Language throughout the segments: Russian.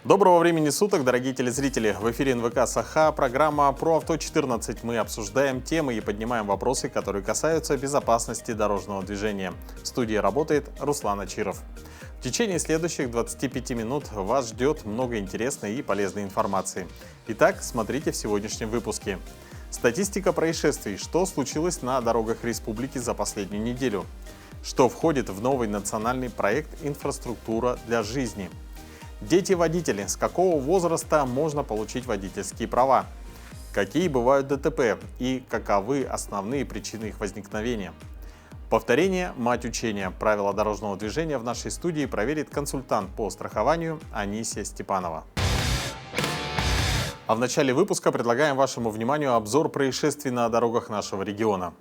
Доброго времени суток, дорогие телезрители! В эфире НВК Саха, программа «Про авто 14». Мы обсуждаем темы и поднимаем вопросы, которые касаются безопасности дорожного движения. В студии работает Руслан Ачиров. В течение следующих 25 минут вас ждет много интересной и полезной информации. Итак, смотрите в сегодняшнем выпуске. Статистика происшествий. Что случилось на дорогах республики за последнюю неделю? Что входит в новый национальный проект «Инфраструктура для жизни»? Дети-водители. С какого возраста можно получить водительские права? Какие бывают ДТП и каковы основные причины их возникновения? Повторение – мать учения. Правила дорожного движения в нашей студии проверит консультант по страхованию Анисия Степанова. А в начале выпуска предлагаем вашему вниманию обзор происшествий на дорогах нашего региона.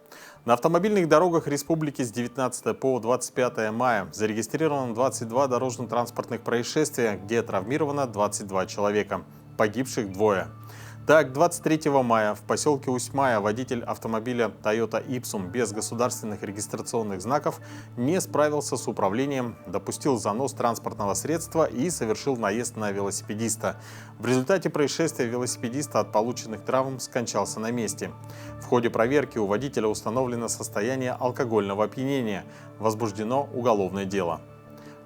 На автомобильных дорогах республики с 19 по 25 мая зарегистрировано 22 дорожно-транспортных происшествия, где травмировано 22 человека, погибших двое. Так, 23 мая в поселке Усть-Мая водитель автомобиля Toyota Ipsum без государственных регистрационных знаков не справился с управлением, допустил занос транспортного средства и совершил наезд на велосипедиста. В результате происшествия велосипедист от полученных травм скончался на месте. В ходе проверки у водителя установлено состояние алкогольного опьянения. Возбуждено уголовное дело.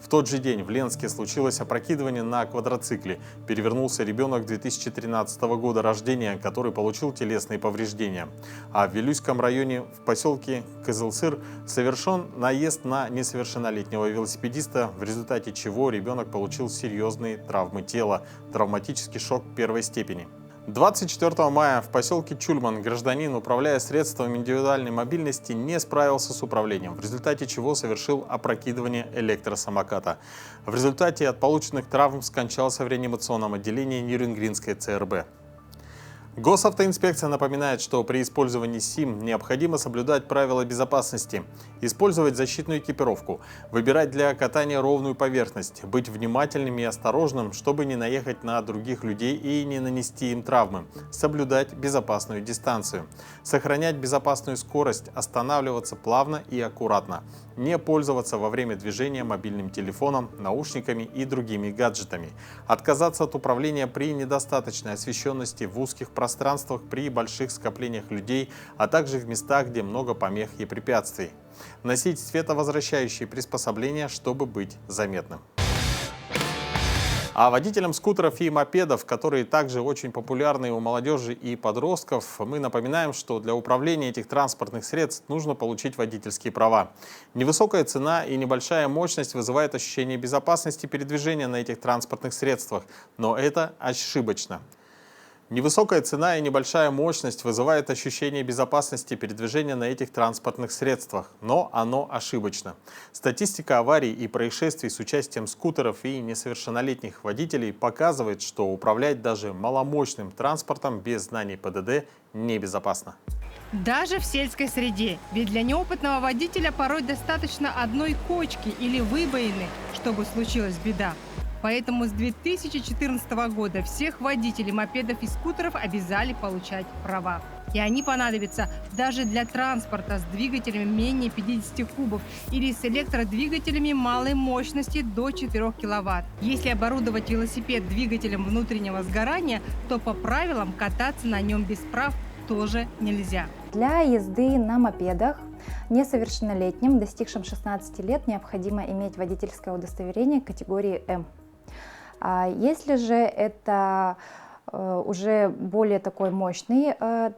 В тот же день в Ленске случилось опрокидывание на квадроцикле. Перевернулся ребенок 2013 года рождения, который получил телесные повреждения. А в Вилюйском районе в поселке Кызылсыр совершен наезд на несовершеннолетнего велосипедиста, в результате чего ребенок получил серьезные травмы тела, травматический шок первой степени. 24 мая в поселке Чульман гражданин, управляя средством индивидуальной мобильности, не справился с управлением, в результате чего совершил опрокидывание электросамоката. В результате от полученных травм скончался в реанимационном отделении Нюрнбергской ЦРБ. Госавтоинспекция напоминает, что при использовании СИМ необходимо соблюдать правила безопасности, использовать защитную экипировку, выбирать для катания ровную поверхность, быть внимательным и осторожным, чтобы не наехать на других людей и не нанести им травмы, соблюдать безопасную дистанцию, сохранять безопасную скорость, останавливаться плавно и аккуратно, не пользоваться во время движения мобильным телефоном, наушниками и другими гаджетами, отказаться от управления при недостаточной освещенности в узких пространствах при больших скоплениях людей, а также в местах, где много помех и препятствий. Носить световозвращающие приспособления, чтобы быть заметным. А водителям скутеров и мопедов, которые также очень популярны у молодежи и подростков, мы напоминаем, что для управления этих транспортных средств нужно получить водительские права. Невысокая цена и небольшая мощность вызывают ощущение безопасности передвижения на этих транспортных средствах, но это ошибочно. Невысокая цена и небольшая мощность вызывают ощущение безопасности передвижения на этих транспортных средствах, но оно ошибочно. Статистика аварий и происшествий с участием скутеров и несовершеннолетних водителей показывает, что управлять даже маломощным транспортом без знаний ПДД небезопасно. Даже в сельской среде, ведь для неопытного водителя порой достаточно одной кочки или выбоины, чтобы случилась беда. Поэтому с 2014 года всех водителей мопедов и скутеров обязали получать права. И они понадобятся даже для транспорта с двигателями менее 50 кубов или с электродвигателями малой мощности до 4 киловатт. Если оборудовать велосипед двигателем внутреннего сгорания, то по правилам кататься на нем без прав тоже нельзя. Для езды на мопедах несовершеннолетним, достигшим 16 лет, необходимо иметь водительское удостоверение категории М. Если же это уже более такое мощное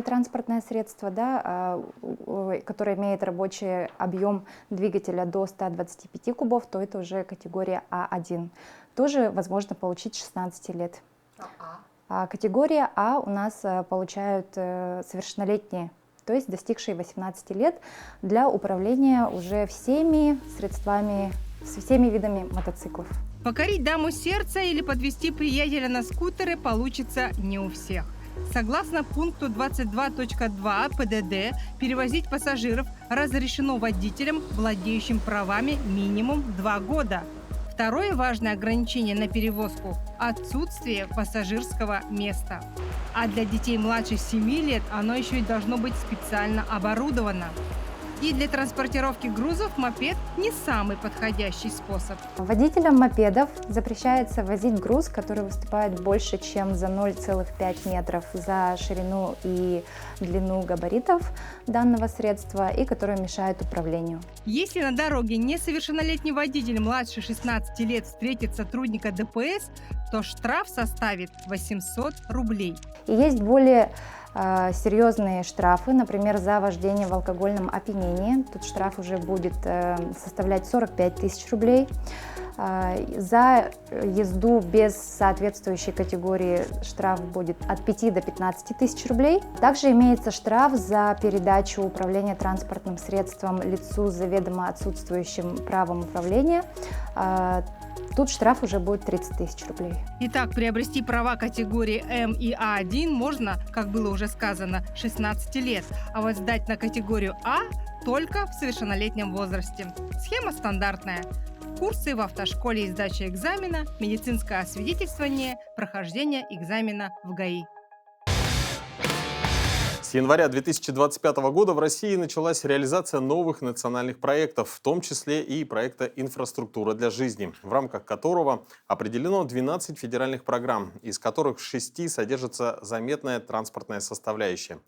транспортное средство, которое имеет рабочий объем двигателя до 125 кубов, то это уже категория А1. Тоже возможно получить 16 лет. Категория А у нас получают совершеннолетние, то есть достигшие 18 лет, для управления уже всеми средствами, всеми видами мотоциклов. Покорить даму сердца или подвести приятеля на скутере получится не у всех. Согласно пункту 22.2 ПДД, перевозить пассажиров разрешено водителям, владеющим правами минимум 2 года. Второе важное ограничение на перевозку – отсутствие пассажирского места. А для детей младше 7 лет оно еще и должно быть специально оборудовано. И для транспортировки грузов мопед не самый подходящий способ. Водителям мопедов запрещается возить груз, который выступает больше, чем за 0,5 метров за ширину и длину габаритов данного средства и который мешает управлению. Если на дороге несовершеннолетний водитель младше 16 лет встретит сотрудника ДПС, то штраф составит 800 рублей. И есть более серьезные штрафы, например, за вождение в алкогольном опьянении. Тут штраф уже будет составлять 45 тысяч рублей. За езду без соответствующей категории штраф будет от 5 до 15 тысяч рублей. Также имеется штраф за передачу управления транспортным средством лицу с заведомо отсутствующим правом управления. Тут штраф уже будет 30 тысяч рублей. Итак, приобрести права категории М и А1 можно, как было уже сказано, 16 лет, а вот сдать на категорию А только в совершеннолетнем возрасте. Схема стандартная. Курсы в автошколе и сдача экзамена, медицинское освидетельствование, прохождение экзамена в ГАИ. С января 2025 года в России началась реализация новых национальных проектов, в том числе и проекта «Инфраструктура для жизни», в рамках которого определено 12 федеральных программ, из которых в 6 содержится заметная транспортная составляющая.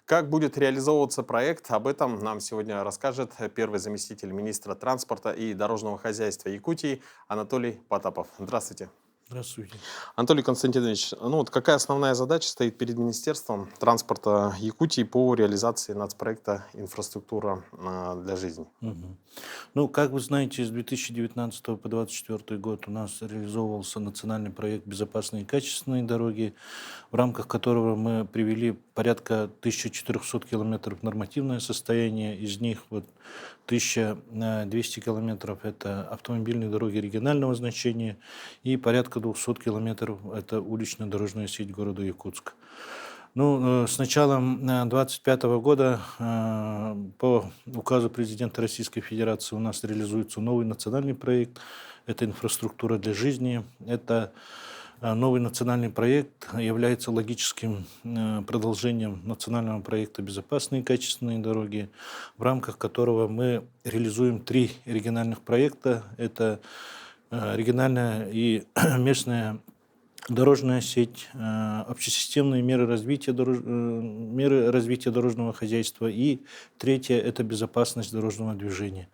Как будет реализовываться проект, об этом нам сегодня расскажет первый заместитель министра транспорта и дорожного хозяйства Якутии Анатолий Потапов. Здравствуйте. Здравствуйте. Анатолий Константинович, какая основная задача стоит перед Министерством транспорта Якутии по реализации нацпроекта «Инфраструктура для жизни»? Как вы знаете, с 2019 по 2024 год у нас реализовывался национальный проект «Безопасные и качественные дороги», в рамках которого мы привели порядка 1400 километров в нормативное состояние. Из них 1200 километров – это автомобильные дороги регионального значения и порядка 200 километров – это улично-дорожная сеть города Якутска. С началом 2025 года по указу президента Российской Федерации у нас реализуется новый национальный проект. Это «Инфраструктура для жизни». Это новый национальный проект является логическим продолжением национального проекта «Безопасные и качественные дороги», в рамках которого мы реализуем 3 региональных проекта. Это региональная и местная дорожная сеть, общесистемные меры развития дорожного хозяйства и третье – это безопасность дорожного движения.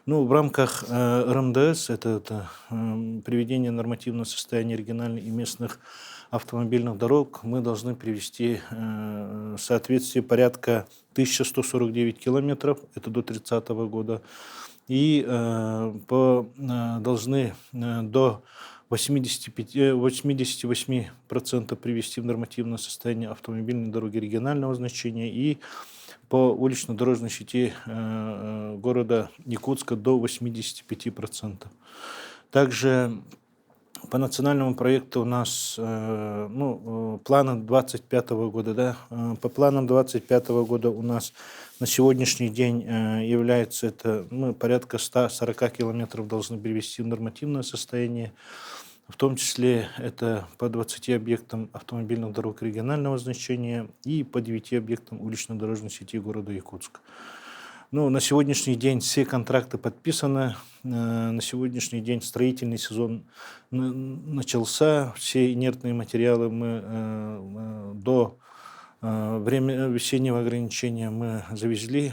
В рамках РМДС, это приведение нормативного состояния региональных и местных автомобильных дорог, мы должны привести в соответствие порядка 1149 километров, это до 30 года, и должны до 88% привести в нормативное состояние автомобильные дороги регионального значения и по улично-дорожной сети города Якутска до 85%. Также по национальному проекту у нас планы 2025 года. По планам 2025 года у нас на сегодняшний день является порядка 140 километров должны привести в нормативное состояние. В том числе это по 20 объектам автомобильных дорог регионального значения и по 9 объектам улично-дорожной сети города Якутска. На сегодняшний день все контракты подписаны. На сегодняшний день строительный сезон начался. Все инертные материалы мы до времени весеннего ограничения мы завезли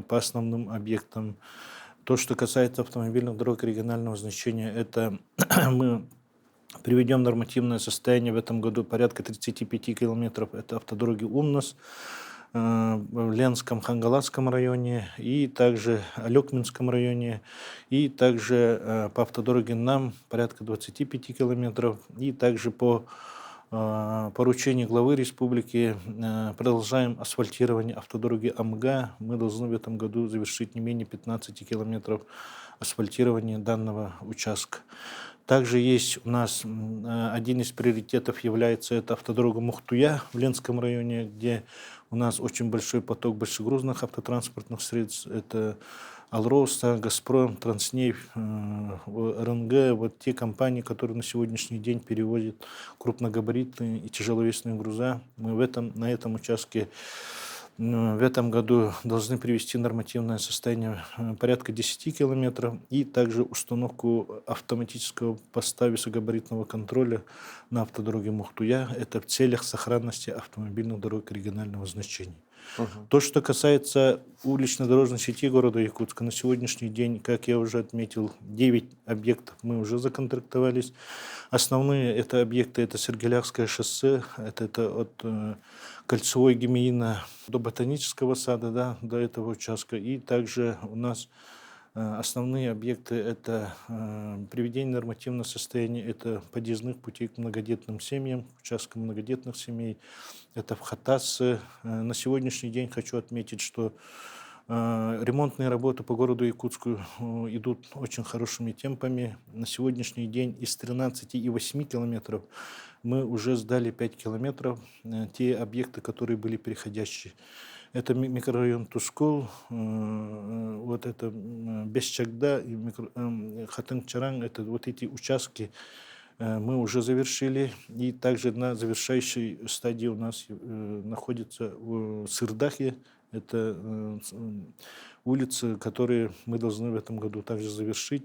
по основным объектам. То, что касается автомобильных дорог регионального значения, это мы приведем нормативное состояние в этом году порядка 35 километров. Это автодороги УМНОС в Ленском, Хангаласском районе и также Алекминском районе. И также по автодороге НАМ порядка 25 километров. И также по поручению главы республики продолжаем асфальтирование автодороги АМГА. Мы должны в этом году завершить не менее 15 километров асфальтирования данного участка. Также есть у нас один из приоритетов является это автодорога Мухтуя в Ленском районе, где у нас очень большой поток большегрузных автотранспортных средств. Это Алроса, Газпром, Транснефть, РНГ, те компании, которые на сегодняшний день перевозят крупногабаритные и тяжеловесные груза. Мы на этом участке В этом году должны привести нормативное состояние порядка 10 километров и также установку автоматического поста высокогабаритного контроля на автодороге Мухтуя. Это в целях сохранности автомобильных дорог регионального значения. То, что касается улично-дорожной сети города Якутска, на сегодняшний день, как я уже отметил, 9 объектов мы уже законтрактовались. Основные это объекты, это Сергелякское шоссе, это от Кольцевой Гемеина до Ботанического сада, да, до этого участка. И также у нас основные объекты это приведение нормативного состояния, это подъездных путей к многодетным семьям, участкам многодетных семей, это в Хатассе. На сегодняшний день хочу отметить, что ремонтные работы по городу Якутску идут очень хорошими темпами. На сегодняшний день из 13,8 километров мы уже сдали 5 километров, те объекты, которые были переходящие. Это микрорайон Тускул, вот это Бесчагда и Хатынг-Чаран, это вот эти участки мы уже завершили. И также на завершающей стадии у нас находится в Сырдахе, это улицы, которые мы должны в этом году также завершить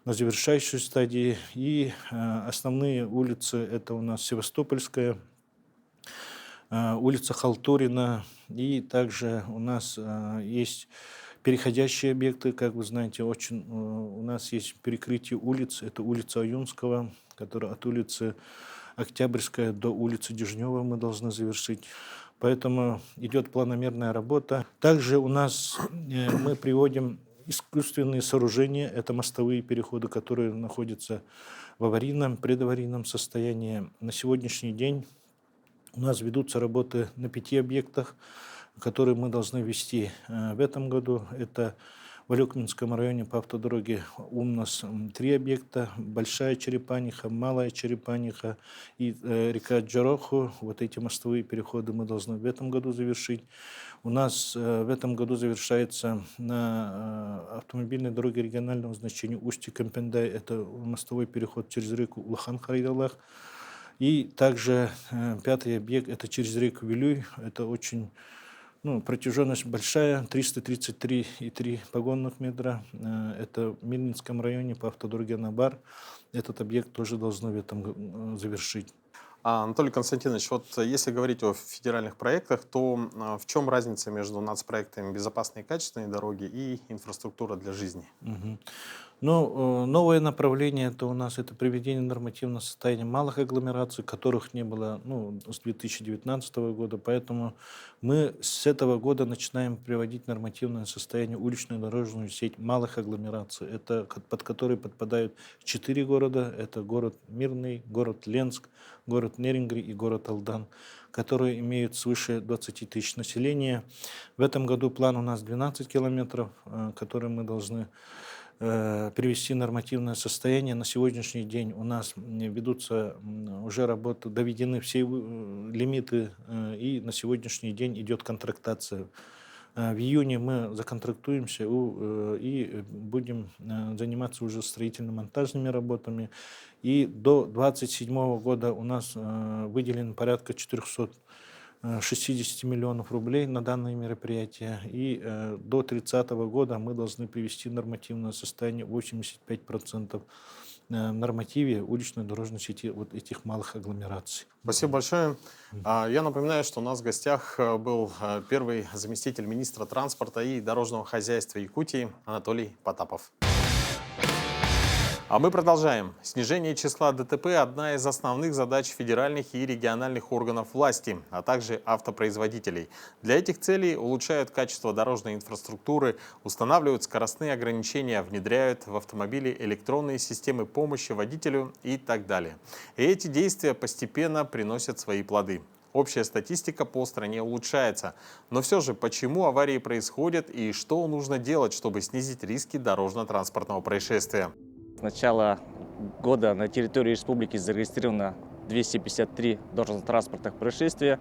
на завершающей стадии. И основные улицы это у нас Севастопольская, улица Халтурина, и также у нас есть переходящие объекты, как вы знаете, у нас есть перекрытие улиц, это улица Аюнского, которая от улицы Октябрьская до улицы Дежнева мы должны завершить. Поэтому идет планомерная работа. Также у нас мы приводим искусственные сооружения, это мостовые переходы, которые находятся в аварийном, предаварийном состоянии. На сегодняшний день у нас ведутся работы на 5 объектах, которые мы должны вести в этом году. Это в Алекминском районе по автодороге Умнос 3 объекта, Большая Черепаниха, Малая Черепаниха и река Джароху. Вот эти мостовые переходы мы должны в этом году завершить. У нас в этом году завершается на автомобильной дороге регионального значения Устье-Кампендай, это мостовой переход через реку Улахан-Хайдалах. И также 5-й объект, это через реку Вилюй, это очень, протяженность большая, 333,3 погонных метра, это в Мельницком районе по автодороге Набар, этот объект тоже должны в этом завершить. Анатолий Константинович, вот если говорить о федеральных проектах, то в чем разница между нацпроектами «Безопасные и качественные дороги» и «Инфраструктура для жизни»? Новое направление это у нас это приведение нормативного состояния малых агломераций, которых не было с 2019 года. Поэтому мы с этого года начинаем приводить нормативное состояние уличную дорожную сеть малых агломераций. Это под которые подпадают 4 города. Это город Мирный, город Ленск, город Нерингри и город Алдан, которые имеют свыше 20 тысяч населения. В этом году план у нас 12 километров, которые мы должны привести нормативное состояние. На сегодняшний день у нас ведутся уже работы, доведены все лимиты, и на сегодняшний день идет контрактация. В июне мы законтрактуемся и будем заниматься уже строительно-монтажными работами. И до 2027 года у нас выделено порядка 460 миллионов рублей на данные мероприятия. И до 30 года мы должны привести нормативное состояние 85% в нормативе уличной дорожной сети вот этих малых агломераций. Спасибо большое. Я напоминаю, что у нас в гостях был первый заместитель министра транспорта и дорожного хозяйства Якутии Анатолий Потапов. А мы продолжаем. Снижение числа ДТП – одна из основных задач федеральных и региональных органов власти, а также автопроизводителей. Для этих целей улучшают качество дорожной инфраструктуры, устанавливают скоростные ограничения, внедряют в автомобили электронные системы помощи водителю и так далее. И эти действия постепенно приносят свои плоды. Общая статистика по стране улучшается. Но все же, почему аварии происходят и что нужно делать, чтобы снизить риски дорожно-транспортного происшествия? С начала года на территории республики зарегистрировано 253 дорожно-транспортных происшествия,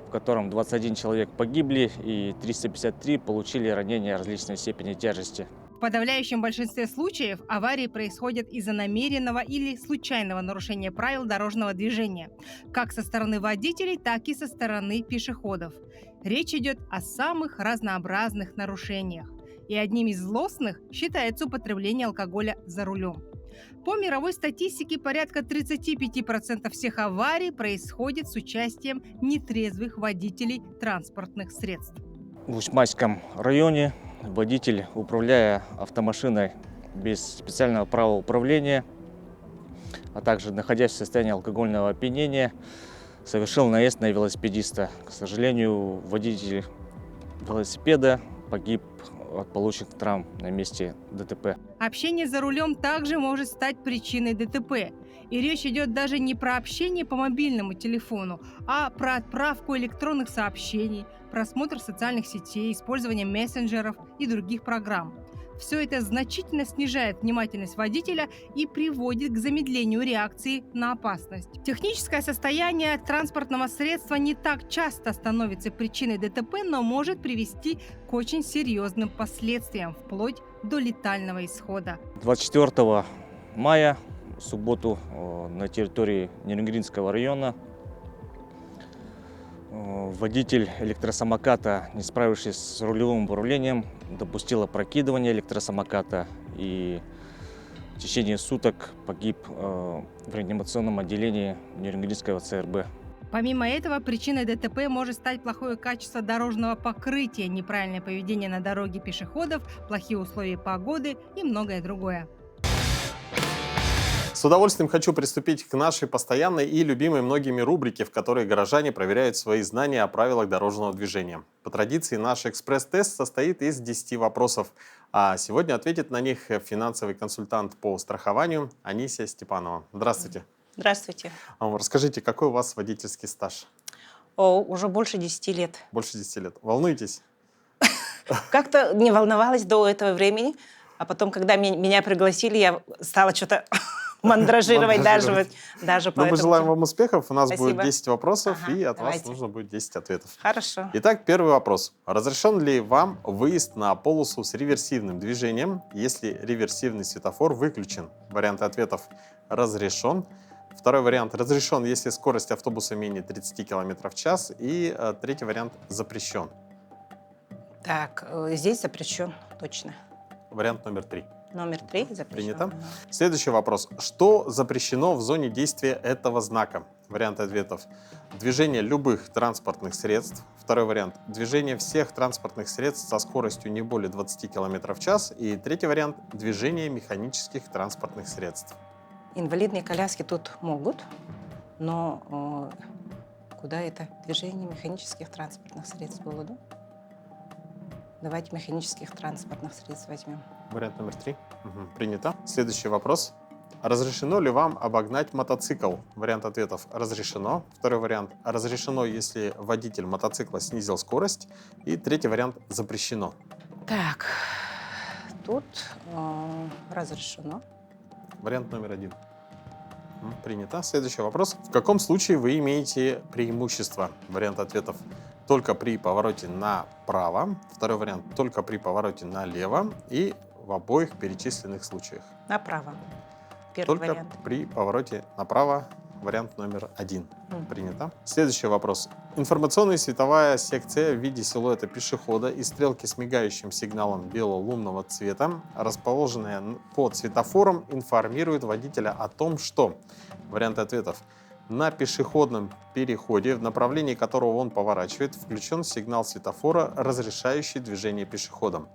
в котором 21 человек погибли и 353 получили ранения различной степени тяжести. В подавляющем большинстве случаев аварии происходят из-за намеренного или случайного нарушения правил дорожного движения, как со стороны водителей, так и со стороны пешеходов. Речь идет о самых разнообразных нарушениях. И одним из злостных считается употребление алкоголя за рулем. По мировой статистике, порядка 35% всех аварий происходит с участием нетрезвых водителей транспортных средств. В Усманском районе водитель, управляя автомашиной без специального права управления, а также находясь в состоянии алкогольного опьянения, совершил наезд на велосипедиста. К сожалению, водитель велосипеда погиб от полученных травм на месте ДТП. Общение за рулем также может стать причиной ДТП. И речь идет даже не про общение по мобильному телефону, а про отправку электронных сообщений, просмотр социальных сетей, использование мессенджеров и других программ. Все это значительно снижает внимательность водителя и приводит к замедлению реакции на опасность. Техническое состояние транспортного средства не так часто становится причиной ДТП, но может привести к очень серьезным последствиям, вплоть до летального исхода. 24 мая, в субботу, на территории Нерюнгринского района водитель электросамоката, не справившись с рулевым управлением, допустил опрокидывание электросамоката и в течение суток погиб в реанимационном отделении Нерюнгринского ЦРБ. Помимо этого, причиной ДТП может стать плохое качество дорожного покрытия, неправильное поведение на дороге пешеходов, плохие условия погоды и многое другое. С удовольствием хочу приступить к нашей постоянной и любимой многими рубрике, в которой горожане проверяют свои знания о правилах дорожного движения. По традиции наш экспресс-тест состоит из 10 вопросов, а сегодня ответит на них финансовый консультант по страхованию Анисия Степанова. Здравствуйте. Здравствуйте. Расскажите, какой у вас водительский стаж? Уже больше 10 лет. Больше 10 лет. Волнуетесь? Как-то не волновалась до этого времени, а потом, когда меня пригласили, я стала что-то мандражировать даже по Мы этому. желаем вам успехов. У нас Спасибо. будет 10 вопросов, Ага, и от вас давайте. нужно будет 10 ответов. Хорошо. Итак, первый вопрос. Разрешен ли вам выезд на полосу с реверсивным движением, если реверсивный светофор выключен? Варианты ответов: разрешен. Второй вариант: разрешен, если скорость автобуса менее 30 км в час. И третий вариант: запрещен. Так, здесь запрещен, точно. Вариант номер 3. Номер 3 запрещен. Принято. Ага. Следующий вопрос. Что запрещено в зоне действия этого знака? Варианты ответов: движение любых транспортных средств. Второй вариант: движение всех транспортных средств со скоростью не более 20 км в час. И третий вариант: движение механических транспортных средств. Инвалидные коляски тут могут, но куда это? Движение механических транспортных средств было, да? Давайте механических транспортных средств возьмем. Вариант номер 3. Принято. Следующий вопрос. Разрешено ли вам обогнать мотоцикл? Вариант ответов: разрешено. Второй вариант: разрешено, если водитель мотоцикла снизил скорость. И третий вариант: запрещено. Так, тут разрешено. Вариант номер 1. Принято. Следующий вопрос. В каком случае вы имеете преимущество? Вариант ответов: только при повороте направо. Второй вариант: только при повороте налево. И в обоих перечисленных случаях. Направо. Первый Только вариант. при повороте направо. Вариант номер 1. Принято. Следующий вопрос. Информационная световая секция в виде силуэта пешехода и стрелки с мигающим сигналом бело-лунного цвета, расположенная под светофором, информирует водителя о том, что... Варианты ответов: на пешеходном переходе, в направлении которого он поворачивает, включен сигнал светофора, разрешающий движение пешеходам.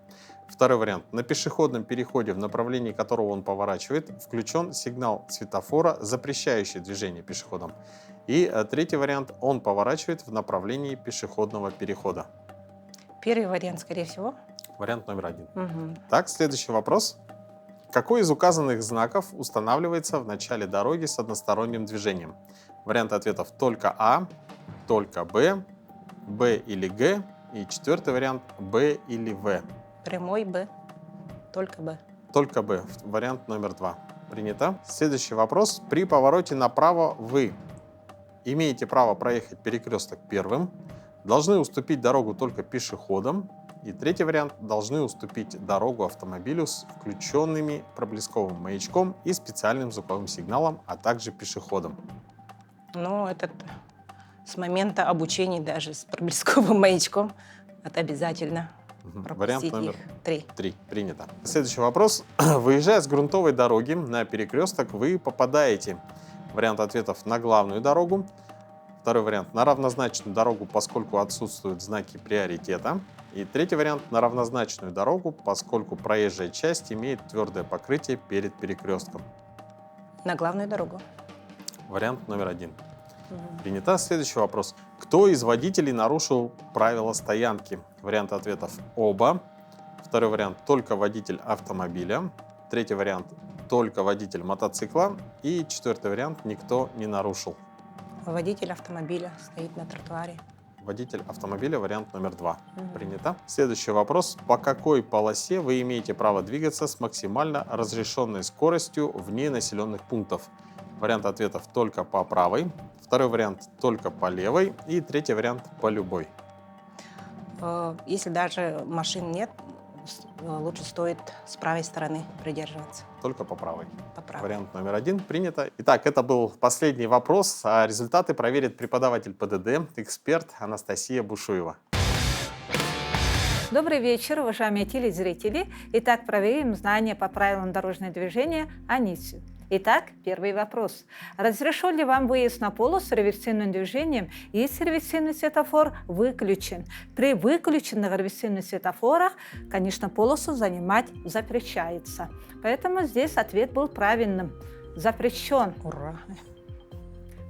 Второй вариант: на пешеходном переходе, в направлении которого он поворачивает, включен сигнал светофора, запрещающий движение пешеходам. И третий вариант: он поворачивает в направлении пешеходного перехода. Первый вариант, скорее всего. Вариант номер 1. Угу. Так, следующий вопрос. Какой из указанных знаков устанавливается в начале дороги с односторонним движением? Варианты ответов: только А, только Б, Б или Г. И четвертый вариант: Б или В. Прямой Б. Только Б. Только Б. Вариант номер 2. Принято. Следующий вопрос. При повороте направо вы имеете право проехать перекресток первым, должны уступить дорогу только пешеходам. И третий вариант: должны уступить дорогу автомобилю с включенными проблесковым маячком и специальным звуковым сигналом, а также пешеходам. Ну, этот С момента обучения даже с проблесковым маячком это обязательно Вариант пропустить номер их 3. 3. Принято. Следующий вопрос. Выезжая с грунтовой дороги на перекресток, вы попадаете. Вариант ответов: на главную дорогу. Второй вариант: на равнозначную дорогу, поскольку отсутствуют знаки приоритета. И третий вариант: на равнозначную дорогу, поскольку проезжая часть имеет твердое покрытие перед перекрестком. На главную дорогу. Вариант номер 1. Принято. Следующий вопрос. Кто из водителей нарушил правила стоянки? Вариант ответов: оба. Второй вариант: только водитель автомобиля. Третий вариант: только водитель мотоцикла. И четвертый вариант: никто не нарушил. Водитель автомобиля стоит на тротуаре. Водитель автомобиля, вариант номер 2. Принято. Следующий вопрос. По какой полосе вы имеете право двигаться с максимально разрешенной скоростью вне населенных пунктов? Вариант ответов: только по правой. Второй вариант: только по левой. И третий вариант: по любой. Если даже машин нет, лучше стоит с правой стороны придерживаться. Только по правой. По правой. Вариант номер 1 принято. Итак, это был последний вопрос. А результаты проверит преподаватель ПДД, эксперт Анастасия Бушуева. Добрый вечер, уважаемые телезрители. Итак, проверим знания по правилам дорожного движения Анисию. Итак, первый вопрос. Разрешен ли вам выезд на полосу с реверсивным движением, если реверсивный светофор выключен? При выключенных реверсивных светофорах, конечно, полосу занимать запрещается. Поэтому здесь ответ был правильным. Запрещен. Ура!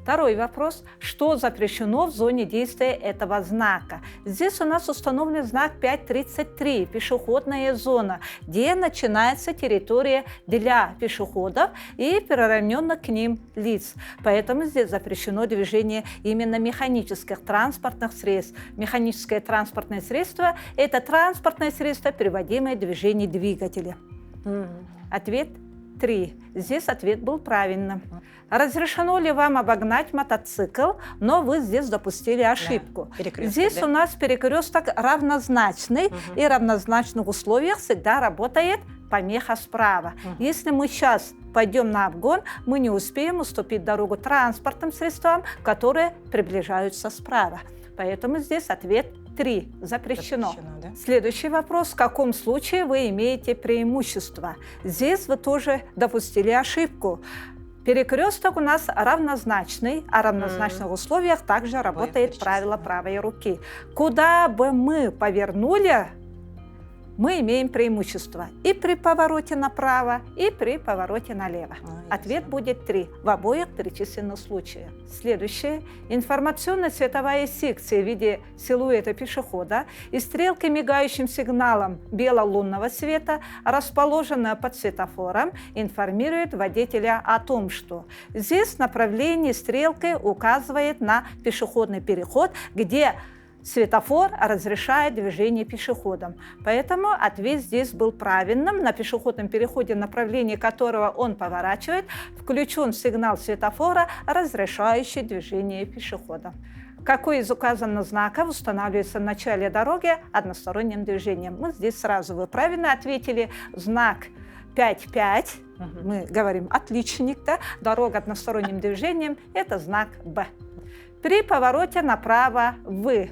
Второй вопрос. Что запрещено в зоне действия этого знака? Здесь у нас установлен знак 5.33, пешеходная зона, где начинается территория для пешеходов и приравненных к ним лиц. Поэтому здесь запрещено движение именно механических транспортных средств. Механическое транспортное средство – это транспортное средство, приводимое в движение двигателя. Ответ 3. Здесь ответ был правильным. Разрешено ли вам обогнать мотоцикл, но вы здесь допустили ошибку? Да, здесь у нас перекресток равнозначный, и в равнозначных условиях всегда работает помеха справа. Если мы сейчас пойдем на обгон, мы не успеем уступить дорогу транспортным средствам, которые приближаются справа. Поэтому здесь ответ 3. Запрещено. Да? Следующий вопрос. В каком случае вы имеете преимущество? Здесь вы тоже допустили ошибку. Перекресток у нас равнозначный, а в равнозначных условиях также работает правило правой руки. Куда бы мы повернули, мы имеем преимущество и при повороте направо, и при повороте налево. Ответ будет 3 в обоих перечисленных случаях. Следующее. Информационная цветовая секция в виде силуэта пешехода и стрелки мигающим сигналом бело-лунного света, расположенная под светофором, информирует водителя о том, что здесь направление стрелкой указывает на пешеходный переход, где светофор разрешает движение пешеходам. Поэтому ответ здесь был правильным. На пешеходном переходе, направлении которого он поворачивает, включен сигнал светофора, разрешающий движение пешеходам. Какой из указанных знаков устанавливается в начале дороги односторонним движением? Мы здесь сразу вы правильно ответили. Знак 5.5. Мы говорим отличник, да? Дорога односторонним движением – это знак Б. При повороте направо вы.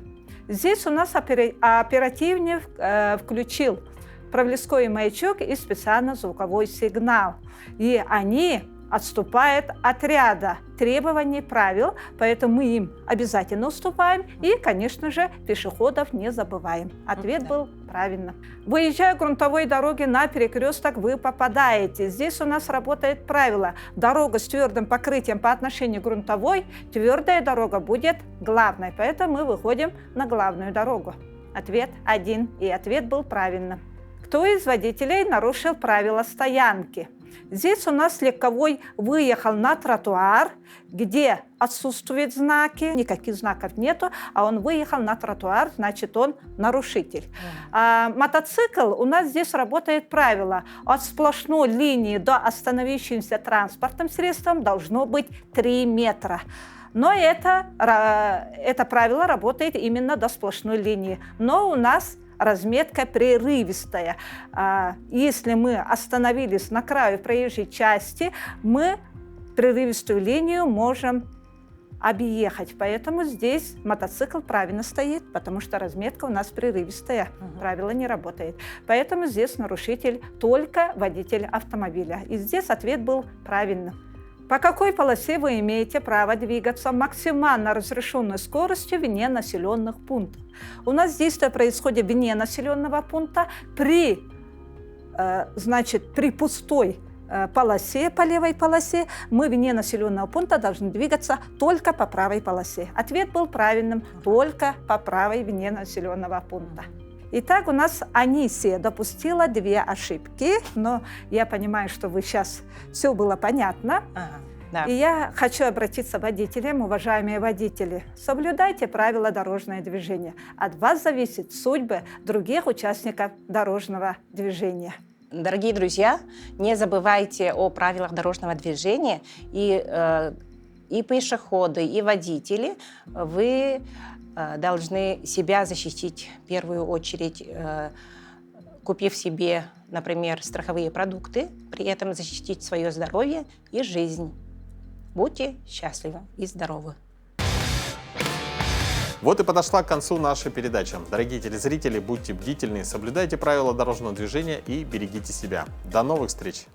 Здесь у нас оперативник включил проблесковый маячок и специально звуковой сигнал. И они отступают от ряда требований, правил, поэтому мы им обязательно уступаем и, конечно же, пешеходов не забываем. Ответ был правильным. Выезжая грунтовой дороги на перекресток, вы попадаете. Здесь у нас работает правило. Дорога с твердым покрытием по отношению к грунтовой, твердая дорога будет главной, поэтому мы выходим на главную дорогу. Ответ 1, и ответ был правильным. Кто из водителей нарушил правила стоянки? Здесь у нас легковой выехал на тротуар, где отсутствуют знаки, никаких знаков нету, а он выехал на тротуар, значит, он нарушитель. А мотоцикл, у нас здесь работает правило. От сплошной линии до остановившимся транспортным средством должно быть 3 метра. Но это правило работает именно до сплошной линии. Но у нас разметка прерывистая. Если мы остановились на краю проезжей части, мы прерывистую линию можем объехать. Поэтому здесь мотоцикл правильно стоит, потому что разметка у нас прерывистая, правило не работает. Поэтому здесь нарушитель только водитель автомобиля. И здесь ответ был правильным. По какой полосе вы имеете право двигаться максимально разрешенной скоростью вне населенных пунктов? У нас действие происходит вне населенного пункта при пустой полосе, по левой полосе, мы вне населенного пункта должны двигаться только по правой полосе. Ответ был правильным, только по правой вне населенного пункта. Итак, у нас Анисия допустила 2 ошибки, но я понимаю, что вы сейчас все было понятно. Да. И я хочу обратиться к водителям, уважаемые водители. Соблюдайте правила дорожного движения. От вас зависит судьба других участников дорожного движения. Дорогие друзья, не забывайте о правилах дорожного движения. И пешеходы, и водители, вы должны себя защитить в первую очередь, купив себе, например, страховые продукты, при этом защитить свое здоровье и жизнь. Будьте счастливы и здоровы. Вот и подошла к концу наша передача. Дорогие телезрители, будьте бдительны, соблюдайте правила дорожного движения и берегите себя. До новых встреч!